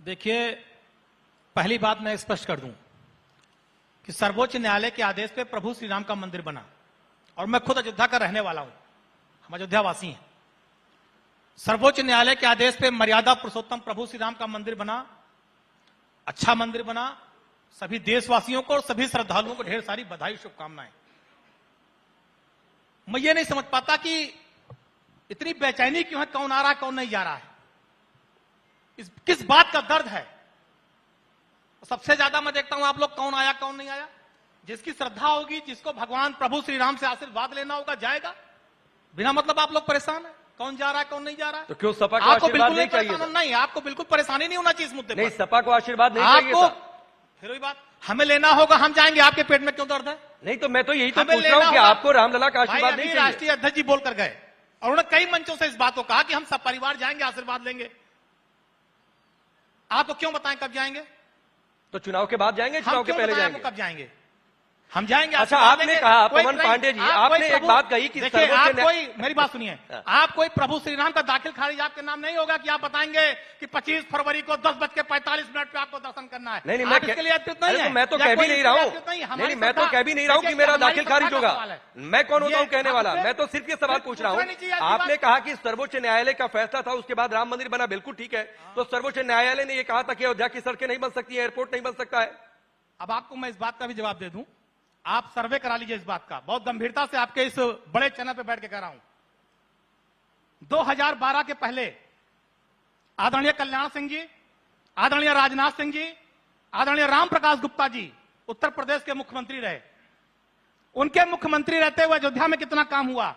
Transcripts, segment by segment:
देखिए, पहली बात मैं स्पष्ट कर दूं कि सर्वोच्च न्यायालय के आदेश पे प्रभु श्री राम का मंदिर बना और मैं खुद अयोध्या का रहने वाला हूं, हम अयोध्या वासी हैं। सर्वोच्च न्यायालय के आदेश पे मर्यादा पुरुषोत्तम प्रभु श्री राम का मंदिर बना, अच्छा मंदिर बना। सभी देशवासियों को और सभी श्रद्धालुओं को ढेर सारी बधाई, शुभकामनाएं। मैं ये नहीं समझ पाता कि इतनी बेचैनी क्यों है, कौन आ रहा है कौन नहीं जा रहा है, किस बात का दर्द है। सबसे ज्यादा मैं देखता हूं आप लोग कौन आया कौन नहीं आया। जिसकी श्रद्धा होगी, जिसको भगवान प्रभु श्री राम से आशीर्वाद लेना होगा, जाएगा। बिना मतलब आप लोग परेशान है, कौन जा रहा है कौन नहीं जा रहा है। तो क्यों सपा को आपको आशीर्वाद बिल्कुल नहीं चाहिए? नहीं, आपको बिल्कुल परेशानी नहीं होना चाहिए इस मुद्दे नहीं, पर। सपा को आशीर्वाद नहीं चाहिए आपको था। फिर वही बात, हमें लेना होगा, हम जाएंगे। आपके पेट में क्यों दर्द है? नहीं, तो मैं तो यही तो हमें पूछ रहा हूं कि लेना आपको रामलला का आशीर्वाद भाई, नहीं अभी चाहिए? राष्ट्रीय अध्यक्ष जी बोलकर गए और उन्होंने कई मंचों से इस बात को कहा कि हम सब परिवार जाएंगे, आशीर्वाद लेंगे। आपको क्यों बताएं कब जाएंगे? तो चुनाव के बाद जाएंगे, चुनाव के पहले जाएंगे? कब जाएंगे? हम जाएंगे। अच्छा, आपने कहा पवन पांडे जी, आपने एक बात कही कि आप कोई, मेरी बात सुनिए, आप कोई प्रभु श्री राम का दाखिल खारिज आपके नाम नहीं होगा कि आप बताएंगे कि 25 फरवरी को 10:45 पे आपको दर्शन करना है। नहीं, मैं इसके लिए अधिकृत नहीं है। मैं तो कह भी नहीं रहा हूं। नहीं, मैं तो कह भी नहीं रहा हूं कि मेरा दाखिल खारिज होगा। मैं कौन होता हूं कहने वाला? मैं तो सिर्फ ये सवाल पूछ रहा हूं। आपने कहा कि सर्वोच्च न्यायालय का फैसला था, उसके बाद राम मंदिर बना, बिल्कुल ठीक है। तो सर्वोच्च न्यायालय ने यह कहा था कि अयोध्या की सड़कें नहीं बन सकती, एयरपोर्ट नहीं बन सकता है। अब आपको मैं इस बात का भी जवाब दे दूं, आप सर्वे करा लीजिए इस बात का। बहुत गंभीरता से आपके इस बड़े चैनल पे बैठ के कह रहा हूं। 2012 के पहले आदरणीय कल्याण सिंह जी, आदरणीय राजनाथ सिंह जी, आदरणीय राम प्रकाश गुप्ता जी उत्तर प्रदेश के मुख्यमंत्री रहे। उनके मुख्यमंत्री रहते हुए अयोध्या में कितना काम हुआ,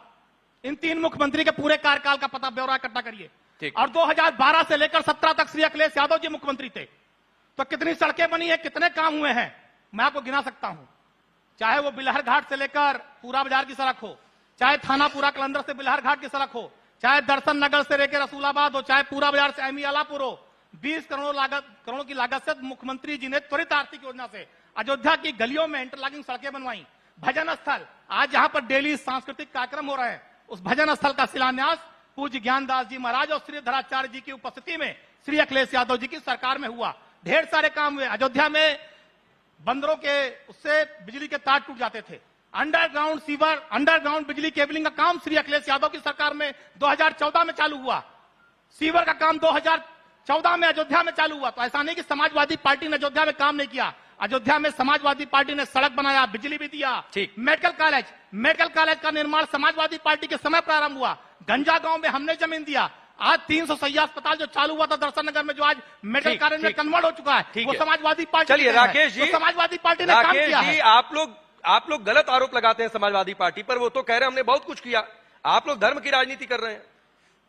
इन तीन मुख्यमंत्री के पूरे कार्यकाल का पता ब्यौरा इकट्ठा करिए। और 2012 से लेकर 17 तक श्री अखिलेश यादव जी मुख्यमंत्री थे, तो कितनी सड़कें बनी है, कितने काम हुए हैं, मैं आपको गिना सकता हूं। चाहे वो बिलहर घाट से लेकर पूरा बाजार की सड़क हो, चाहे थानापुरा कलंदर से बिलहर घाट की सड़क हो, चाहे दर्शन नगर से लेकर रसूलाबाद हो, चाहे पूरा बाजार से एमी आलापुर हो। 20 करोड़ की लागत से मुख्यमंत्री जी ने त्वरित आर्थिक योजना से अयोध्या की गलियों में इंटरलॉकिंग सड़कें बनवाई। भजन स्थल, आज जहां पर डेली सांस्कृतिक कार्यक्रम हो रहे हैं, उस भजन स्थल का शिलान्यास पूज्य ज्ञानदास जी महाराज और श्री धराचार्य जी की उपस्थिति में श्री अखिलेश यादव जी की सरकार में हुआ। ढेर सारे काम हुए। अयोध्या में बंदरों के उससे बिजली के तार टूट जाते थे। अंडरग्राउंड सीवर, अंडरग्राउंड बिजली केबलिंग का काम श्री अखिलेश यादव की सरकार में 2014 में चालू हुआ। सीवर का काम 2014 में अयोध्या में चालू हुआ। तो ऐसा नहीं कि समाजवादी पार्टी ने अयोध्या में काम नहीं किया। अयोध्या में समाजवादी पार्टी ने सड़क बनाया, बिजली भी दिया। मेडिकल कॉलेज का निर्माण समाजवादी पार्टी के समय प्रारंभ हुआ। गंजा गांव में हमने जमीन दिया। आज 300 सैया अस्पताल जो चालू हुआ था दर्शन नगर में, जो आज मेडिकल कॉलेज में कन्वर्ट हो चुका है, वो समाजवादी पार्टी। चलिए राकेश जी, समाजवादी पार्टी ने काम किया है। आप लोग गलत आरोप लगाते हैं समाजवादी पार्टी पर। वो तो कह रहे हैं हमने बहुत कुछ किया। आप लोग धर्म की राजनीति कर रहे हैं।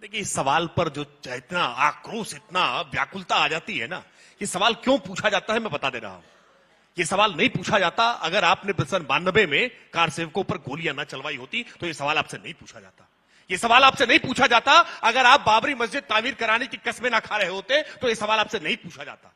देखिए, इस सवाल पर जो इतना आक्रोश, इतना व्याकुलता आ जाती है ना, ये सवाल क्यों पूछा जाता है मैं बता दे रहा हूं। ये सवाल नहीं पूछा जाता अगर आपने सन 92 में कार सेवकों पर गोलियां न चलवाई होती, तो ये सवाल आपसे नहीं पूछा जाता। ये सवाल आपसे नहीं पूछा जाता अगर आप बाबरी मस्जिद तामीर कराने की कस्में ना खा रहे होते, तो ये सवाल आपसे नहीं पूछा जाता।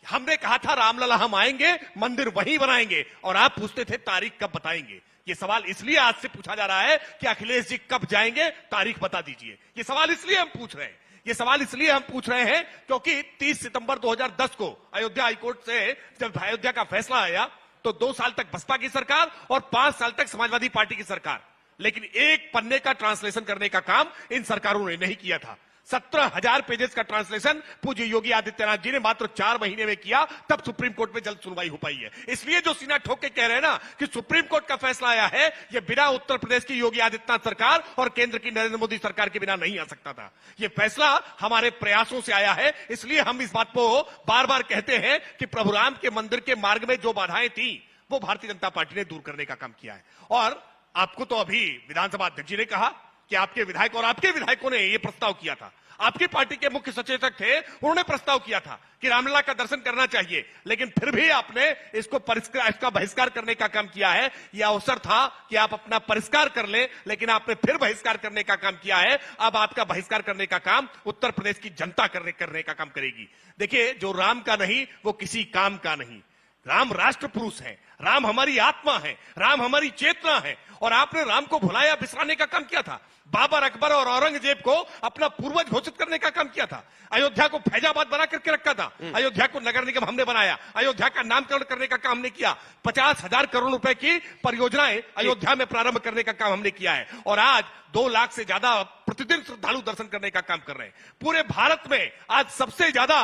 हमने कहा था रामलला हम आएंगे, मंदिर वहीं बनाएंगे, और आप पूछते थे तारीख कब बताएंगे। ये सवाल इसलिए आज से पूछा जा रहा है कि अखिलेश जी कब जाएंगे, तारीख बता दीजिए। ये सवाल इसलिए हम पूछ रहे हैं। ये सवाल इसलिए हम पूछ रहे हैं क्योंकि 30 सितंबर 2010 को अयोध्या हाईकोर्ट से जब अयोध्या का फैसला आया, तो 2 साल तक बसपा की सरकार और 5 साल तक समाजवादी पार्टी की सरकार, लेकिन एक पन्ने का ट्रांसलेशन करने का काम इन सरकारों ने नहीं किया था। 17,000 पेजेस का ट्रांसलेशन पूज्य योगी आदित्यनाथ जी ने मात्र 4 महीने में किया, तब सुप्रीम कोर्ट में जल्द सुनवाई हो पाई है। इसलिए जो सीना ठोक के कह रहे हैं ना कि सुप्रीम कोर्ट का फैसला आया है, यह बिना उत्तर प्रदेश की योगी आदित्यनाथ सरकार और केंद्र की नरेंद्र मोदी सरकार के बिना नहीं आ सकता था। यह फैसला हमारे प्रयासों से आया है। इसलिए हम इस बात को बार बार कहते हैं कि प्रभु राम के मंदिर के मार्ग में जो बाधाएं थी, वो भारतीय जनता पार्टी ने दूर करने का काम किया है। और आपको तो अभी विधानसभा अध्यक्ष जी ने कहा कि आपके विधायक और आपके विधायकों ने यह प्रस्ताव किया था। आपकी पार्टी के मुख्य सचेतक थे, उन्होंने प्रस्ताव किया था कि रामलला का दर्शन करना चाहिए, लेकिन फिर भी आपने इसका बहिष्कार करने का काम किया है। यह अवसर था कि आप अपना परिष्कार कर ले, लेकिन आपने फिर बहिष्कार करने का काम किया है। अब आपका बहिष्कार करने का काम उत्तर प्रदेश की जनता करने का काम करेगी। देखिए, जो राम का नहीं वो किसी काम का नहीं। राम राष्ट्र पुरुष है, राम हमारी आत्मा है, राम हमारी चेतना है। और आपने राम को भुलाया, बिसराने का काम किया था। बाबर, अकबर और औरंगजेब को अपना पूर्वज घोषित करने का काम किया था। अयोध्या को फैजाबाद बना करके रखा था, अयोध्या को नगर निगम हमने बनाया, अयोध्या का नामकरण करने का काम हमने किया, 50,000 करोड़ रुपए की परियोजनाएं अयोध्या में प्रारंभ करने का काम हमने किया है। और आज 2 लाख से ज्यादा प्रतिदिन श्रद्धालु दर्शन करने का काम कर रहे हैं। पूरे भारत में आज सबसे ज्यादा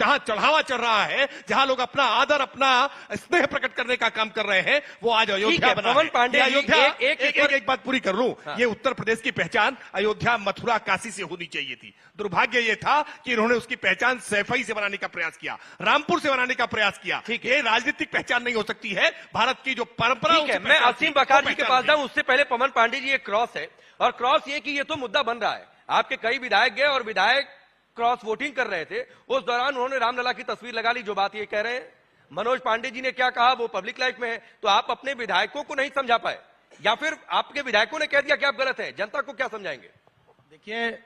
जहां चढ़ावा चढ़ रहा है, जहां लोग अपना आदर, अपना स्नेह प्रकट करने का काम कर रहे हैं, वो आज अयोध्या बना है। पांडे, अयोध्या एक बात पूरी कर लूं, ये उत्तर प्रदेश की पहचान अयोध्या, मथुरा, काशी से होनी चाहिए थी। दुर्भाग्य ये था कि इन्होंने उसकी पहचान सैफई से बनाने का प्रयास किया, रामपुर से बनाने का प्रयास किया। ये राजनीतिक पहचान नहीं हो सकती है भारत की जो परंपरा। मैं असीम बखार जी के पास जाऊं, उससे पहले पवन पांडे जी, एक क्रॉस है, और क्रॉस ये कि ये तो मुद्दा बन रहा है। आपके कई विधायक गए और विधायक क्रॉस वोटिंग कर रहे थे, उस दौरान उन्होंने रामलला की तस्वीर लगा ली। जो बात ये कह रहे हैं, मनोज पांडे जी ने क्या कहा वो पब्लिक लाइफ में है, तो आप अपने विधायकों को नहीं समझा पाए, या फिर आपके विधायकों ने कह दिया कि आप गलत हैं, जनता को क्या समझाएंगे? देखिए,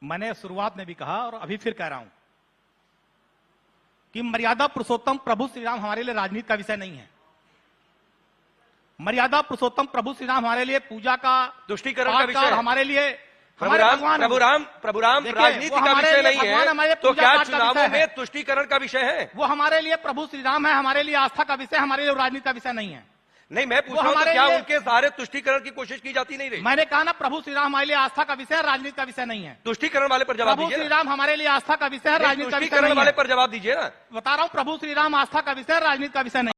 मैंने शुरुआत में भी कहा और अभी फिर कह रहा हूं कि मर्यादा पुरुषोत्तम प्रभु श्री राम हमारे लिए राजनीति का विषय नहीं है। मर्यादा पुरुषोत्तम प्रभु श्री राम हमारे लिए पूजा का, तुष्टीकरण का विषय है। हमारे लिए प्रभु राम राजनीति का विषय नहीं है, तो क्या चुनावों में तुष्टीकरण का विषय है? वो हमारे लिए प्रभु श्री राम है, हमारे लिए आस्था का विषय, हमारे लिए राजनीति का विषय नहीं है। नहीं, मैं पूछ रहा हूं, क्या उनके सहारे तुष्टीकरण की कोशिश की जाती नहीं रही? मैंने कहा ना, प्रभु श्री राम हमारे लिए आस्था का विषय, राजनीति का विषय नहीं है। तुष्टीकरण वाले पर जवाब दीजिए। प्रभु श्री राम हमारे लिए आस्था का विषय, राजनीति का विषय नहीं है। वाले पर जवाब दीजिए ना। बता रहा हूं, प्रभु श्री राम आस्था का विषय, राजनीति का विषय नहीं।